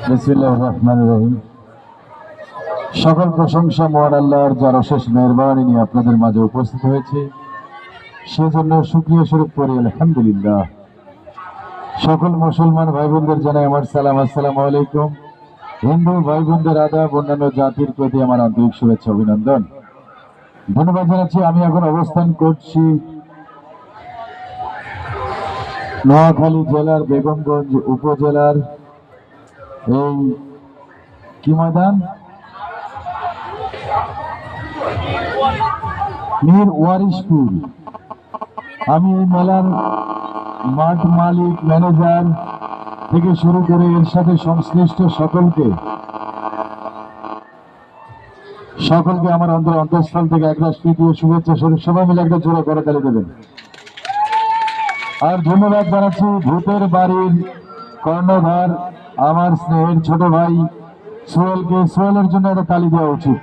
বিসমিল্লাহির রহমানির রহিম। সকল প্রশংসা মহান আল্লাহর, যার অশেষ মেহেরবানি নিয়ে আপনাদের মাঝে উপস্থিত হয়েছে, সেজন্য শুকরিয়া স্বরূপ করি আলহামদুলিল্লাহ। সকল মুসলমান ভাই বোনদের জানাই আমার সালাম, আসসালামু আলাইকুম। হিন্দু ভাই বোনদের আদাব, অন্যান্য জাতির প্রতি আমার আন্তরিক শুভেচ্ছা অভিনন্দন, ধন্যবাদ জানাচ্ছি। আমি এখন অবস্থান করছি নোয়াখালী জেলার বেগমগঞ্জ উপজেলার এই কি ময়দান, মীর ওয়ারিশপুর। আমি এই মেলার মাঠ মালিক, ম্যানেজার থেকে শুরু করে এর সাথে সংশ্লিষ্ট সকলকে আমার অন্তঃস্থল থেকে এক রাষ্ট্রীয় শুভেচ্ছা স্বরূপ সবাই মিলে একটা জোড়া করে তালি দেবেন। আর ধন্যবাদ জানাচ্ছি ভূতের বাড়ির কর্ণধার আমার স্নেহের ছোট ভাই সোহেলকে। সোহেলের জন্য একটা তালি দেওয়া উচিত।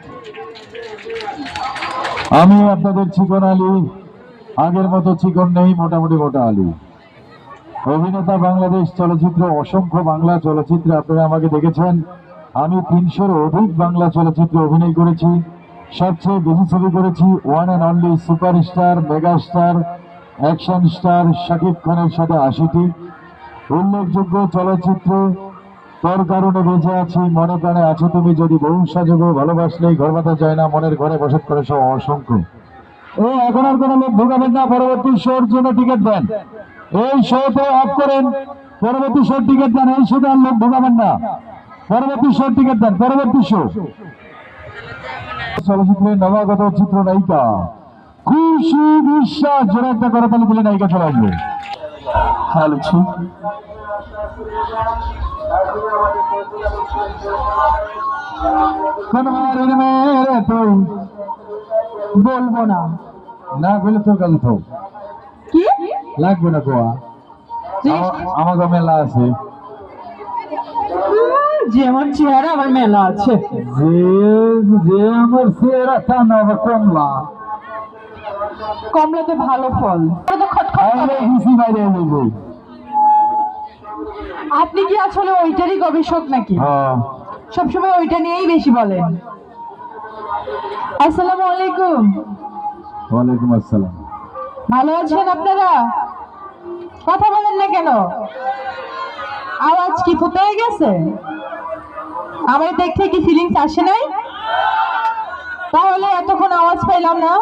আমি আপনাদের চিকন আলী, আগের মতো চিকন নেই, মোটামুটি মোটা আলী। অভিনেতা, বাংলাদেশ চলচ্চিত্র, অসংখ্য বাংলা চলচ্চিত্রে আপনারা আমাকে দেখেছেন। আমি ৩০০-র অধিক বাংলা চলচ্চিত্রে অভিনয় করেছি। সবচেয়ে বেশি ছবি করেছি one and only superstar, megastar, action star Shakib খানের সাথে ৮০টি। উল্লেখযোগ্য চলচ্চিত্র তোর কারণে বেঁচে আছি, মনে প্রাণে আছো তুমি, যদি বহু সাজগো, ভালোবাসলেই ঘর বাঁধা যায় না, মনের ঘরে বসত করে সব, অসংখ্য। এখন আর কোনো লোক ঢুকাবেন না, পরবর্তী শোর জন্য টিকিট দেন। এই শোতে অফ করেন, পরবর্তী শোর টিকিট দেন। এই শোতে আর লোক ঢুকাবেন না, পরবর্তী শোর টিকিট দেন। পরবর্তী শো চলচ্চিত্রের নবাগত চিত্রনায়িকা খুশি বিশ্বাস, জোরে একটা করে তাহলে দিলে নায়িকা চলে আসবে। হ্যালো, বলবো না, না বলে তোর কাছে তো কি লাগবে না গোয়া, আমাকে মেলা আছে। যে আমার চেহারা আমার মেলা আছে, যে আমার চেহারা তা না, আবার কমলা কমলাতে ভালো ফল। বাইরে নেব। আপনি কি আসলে ওইটারই গবেষক নাকি? সবসময় ওইটা নিয়েই বেশি বলেন। আসসালামু আলাইকুম। ওয়ালাইকুম আসসালাম। ভালো আছেন আপনারা? কথা বলেন না কেন? আওয়াজ কি ফুটে গেছে? আমার দেখতে কি ফিলিংস আসে নাই? তাহলে এতক্ষণ আওয়াজ পাইলাম না।